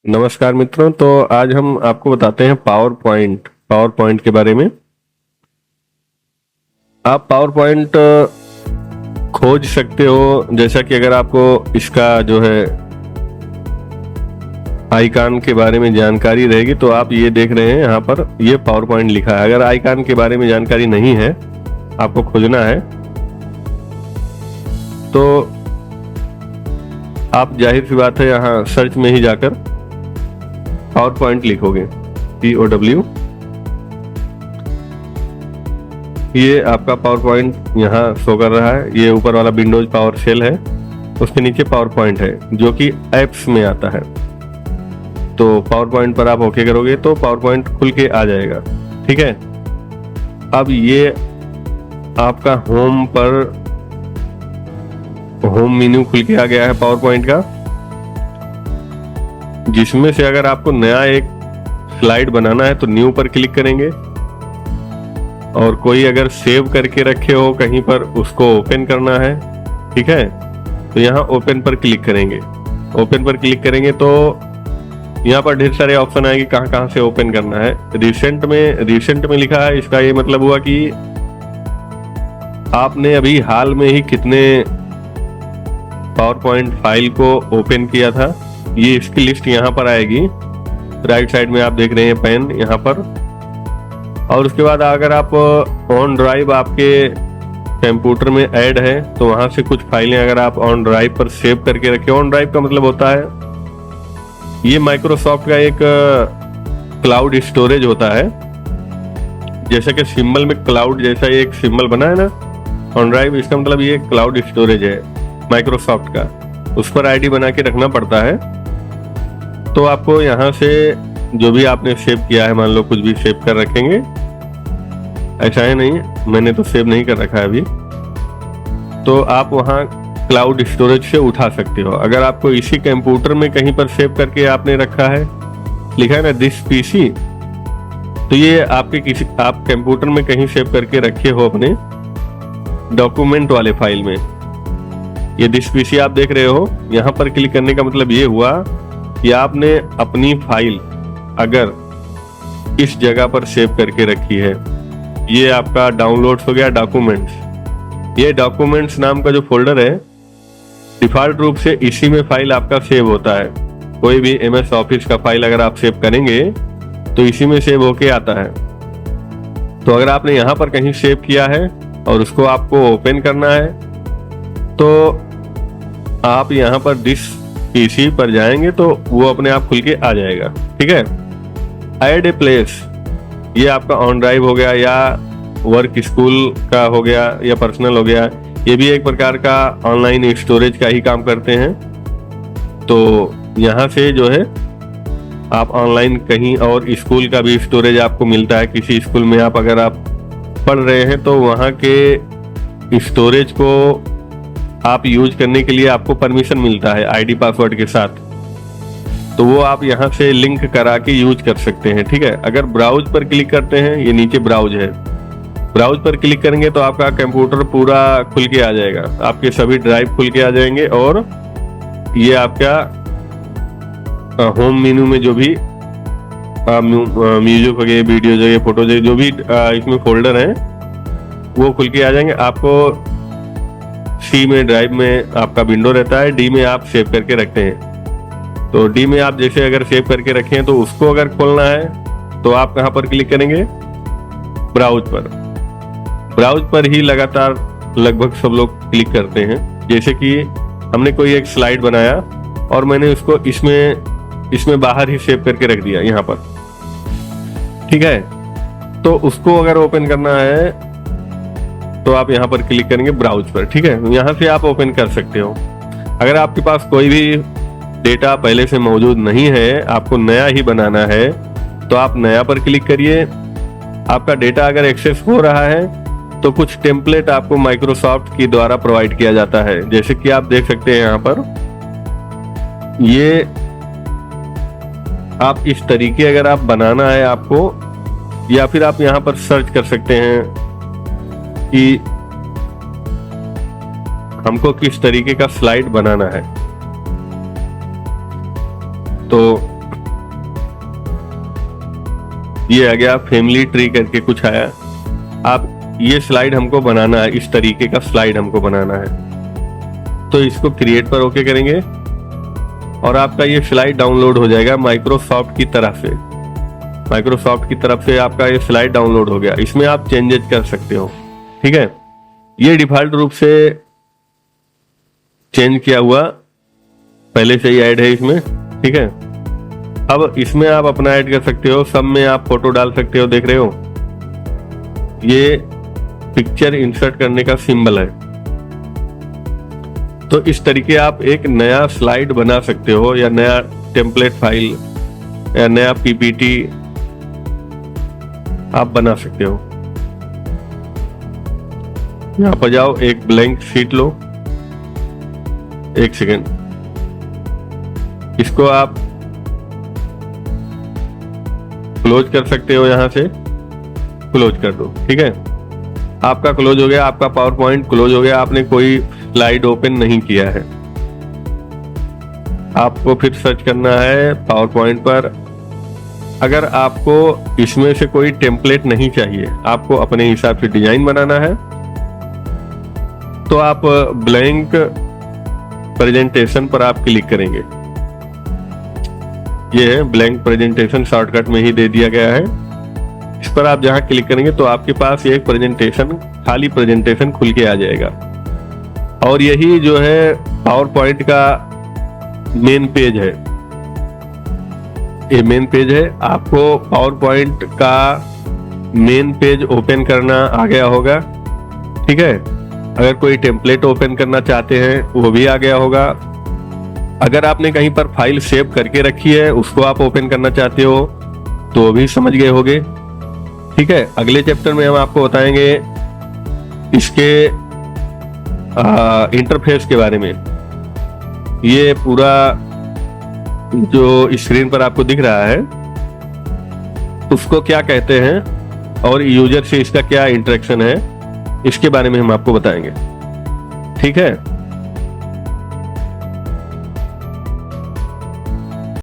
नमस्कार मित्रों। तो आज हम आपको बताते हैं पावर पॉइंट के बारे में। आप पावर पॉइंट खोज सकते हो, जैसा कि अगर आपको इसका जो है आइकन के बारे में जानकारी रहेगी तो आप ये देख रहे हैं यहाँ पर ये पावर पॉइंट लिखा है। अगर आइकन के बारे में जानकारी नहीं है, आपको खोजना है, तो आप जाहिर सी बात है यहाँ सर्च में ही जाकर पावर पॉइंट लिखोगे, POW। ये आपका पावर पॉइंट यहाँ शो कर रहा है। ये ऊपर वाला विंडोज पावर शेल है, उसके नीचे पावर पॉइंट है जो कि एप्स में आता है। तो पावर पॉइंट पर आप ओके करोगे तो पावर पॉइंट खुल के आ जाएगा। ठीक है, अब ये आपका होम मेन्यू खुल के आ गया है पावर पॉइंट का, जिसमें से अगर आपको नया एक स्लाइड बनाना है तो न्यू पर क्लिक करेंगे, और कोई अगर सेव करके रखे हो कहीं पर उसको ओपन करना है, ठीक है, तो यहाँ ओपन पर क्लिक करेंगे। ओपन पर क्लिक करेंगे तो यहाँ पर ढेर सारे ऑप्शन आएंगे कहाँ कहाँ से ओपन करना है। रिसेंट में लिखा है, इसका ये मतलब हुआ कि आपने अभी हाल में ही कितने पावर पॉइंट फाइल को ओपन किया था, ये इसकी लिस्ट यहाँ पर आएगी। राइट साइड में आप देख रहे हैं पेन यहाँ पर। और उसके बाद अगर आप ऑन ड्राइव आपके कंप्यूटर में ऐड है तो वहां से कुछ फाइलें अगर आप ऑन ड्राइव पर सेव करके रखें। ऑन ड्राइव का मतलब होता है ये माइक्रोसॉफ्ट का एक क्लाउड स्टोरेज होता है। जैसे कि सिंबल में क्लाउड जैसा एक सिंबल बना है ना ऑन ड्राइव, इसका मतलब ये क्लाउड स्टोरेज है माइक्रोसॉफ्ट का, उस पर आईडी बना के रखना पड़ता है। तो आपको यहाँ से जो भी आपने सेव किया है, मान लो कुछ भी सेव कर रखेंगे, ऐसा है नहीं, मैंने तो सेव नहीं कर रखा है अभी, तो आप वहाँ क्लाउड स्टोरेज से उठा सकते हो। अगर आपको इसी कंप्यूटर में कहीं पर सेव करके आपने रखा है, लिखा है ना दिस पीसी, तो ये आप कंप्यूटर में कहीं सेव करके रखे हो अपने डॉक्यूमेंट वाले फाइल में, ये दिस पीसी आप देख रहे हो, यहाँ पर क्लिक करने का मतलब ये हुआ कि आपने अपनी फाइल अगर इस जगह पर सेव करके रखी है। ये आपका डाउनलोड्स हो गया डॉक्यूमेंट्स। ये डॉक्यूमेंट्स नाम का जो फोल्डर है, डिफॉल्ट रूप से इसी में फाइल आपका सेव होता है। कोई भी MS ऑफिस का फाइल अगर आप सेव करेंगे तो इसी में सेव होके आता है। तो अगर आपने यहाँ पर कहीं सेव किया है और उसको आपको ओपन करना है तो आप यहाँ पर दिस पीसी पर जाएंगे तो वो अपने आप खुल के आ जाएगा। ठीक है, ऐड ए प्लेस, ये आपका ऑन ड्राइव हो गया या वर्क स्कूल का हो गया या पर्सनल हो गया, ये भी एक प्रकार का ऑनलाइन स्टोरेज का ही काम करते हैं। तो यहाँ से जो है आप ऑनलाइन कहीं और स्कूल का भी स्टोरेज आपको मिलता है। किसी स्कूल में आप अगर आप पढ़ रहे हैं तो वहाँ के स्टोरेज को आप यूज करने के लिए आपको परमिशन मिलता है आईडी पासवर्ड के साथ, तो वो आप यहाँ से लिंक करा के यूज कर सकते हैं। ठीक है, अगर ब्राउज पर क्लिक करते हैं, ये नीचे ब्राउज है, ब्राउज पर क्लिक करेंगे तो आपका कंप्यूटर पूरा खुल के आ जाएगा, आपके सभी ड्राइव खुल के आ जाएंगे, और ये आपका होम मेन्यू में जो भी म्यूजिक हो गए, वीडियो जो फोटो जो भी इसमें फोल्डर हैं वो खुल के आ जाएंगे। आपको C में ड्राइव में आपका विंडो रहता है, D में आप सेव करके रखते हैं। तो D में आप जैसे अगर सेव करके रखे हैं तो उसको अगर खोलना है तो आप कहाँ पर क्लिक करेंगे, ब्राउज पर। ब्राउज पर ही लगातार लगभग सब लोग क्लिक करते हैं। जैसे कि हमने कोई एक स्लाइड बनाया और मैंने उसको इसमें बाहर ही सेव करके रख दिया यहाँ पर। ठीक है, तो उसको अगर ओपन करना है तो आप यहाँ पर क्लिक करेंगे ब्राउज पर। ठीक है, यहाँ से आप ओपन कर सकते हो। अगर आपके पास कोई भी डेटा पहले से मौजूद नहीं है, आपको नया ही बनाना है, तो आप नया पर क्लिक करिए। आपका डेटा अगर एक्सेस हो रहा है तो कुछ टेम्पलेट आपको माइक्रोसॉफ्ट के द्वारा प्रोवाइड किया जाता है। जैसे कि आप देख सकते हैं यहाँ पर, ये आप इस तरीके अगर आप बनाना है आपको, या फिर आप यहाँ पर सर्च कर सकते हैं कि हमको किस तरीके का स्लाइड बनाना है। तो ये आ गया फैमिली ट्री करके कुछ आया। आप ये स्लाइड हमको बनाना है, इस तरीके का स्लाइड हमको बनाना है, तो इसको क्रिएट पर ओके करेंगे और आपका ये स्लाइड डाउनलोड हो जाएगा माइक्रोसॉफ्ट की तरफ से। माइक्रोसॉफ्ट की तरफ से आपका ये स्लाइड डाउनलोड हो गया। इसमें आप चेंजेस कर सकते हो, ठीक है। ये डिफॉल्ट रूप से चेंज किया हुआ पहले से ही ऐड है इसमें, ठीक है। अब इसमें आप अपना ऐड कर सकते हो, सब में आप फोटो डाल सकते हो, देख रहे हो ये पिक्चर इंसर्ट करने का सिंबल है। तो इस तरीके आप एक नया स्लाइड बना सकते हो या नया टेम्पलेट फाइल या नया पीपीटी आप बना सकते हो। यहां पर जाओ, एक ब्लैंक शीट लो, एक सेकेंड, इसको आप क्लोज कर सकते हो, यहां से क्लोज कर दो, ठीक है। आपका क्लोज हो गया, आपका पावर पॉइंट क्लोज हो गया, आपने कोई स्लाइड ओपन नहीं किया है। आपको फिर सर्च करना है पावर पॉइंट पर। अगर आपको इसमें से कोई टेम्पलेट नहीं चाहिए, आपको अपने हिसाब से डिजाइन बनाना है, तो आप ब्लैंक प्रेजेंटेशन पर आप क्लिक करेंगे। ये है ब्लैंक प्रेजेंटेशन, शॉर्टकट में ही दे दिया गया है। इस पर आप जहां क्लिक करेंगे तो आपके पास एक प्रेजेंटेशन, खाली प्रेजेंटेशन खुल के आ जाएगा। और यही जो है पावर पॉइंट का मेन पेज है। ये मेन पेज है। आपको पावर पॉइंट का मेन पेज ओपन करना आ गया होगा, ठीक है। अगर कोई टेम्पलेट ओपन करना चाहते हैं वो भी आ गया होगा। अगर आपने कहीं पर फाइल सेव करके रखी है, उसको आप ओपन करना चाहते हो तो वो भी समझ गए होगे, ठीक है। अगले चैप्टर में हम आपको बताएंगे इसके इंटरफेस के बारे में। ये पूरा जो स्क्रीन पर आपको दिख रहा है उसको क्या कहते हैं और यूजर से इसका क्या इंटरेक्शन है, इसके बारे में हम आपको बताएंगे, ठीक है।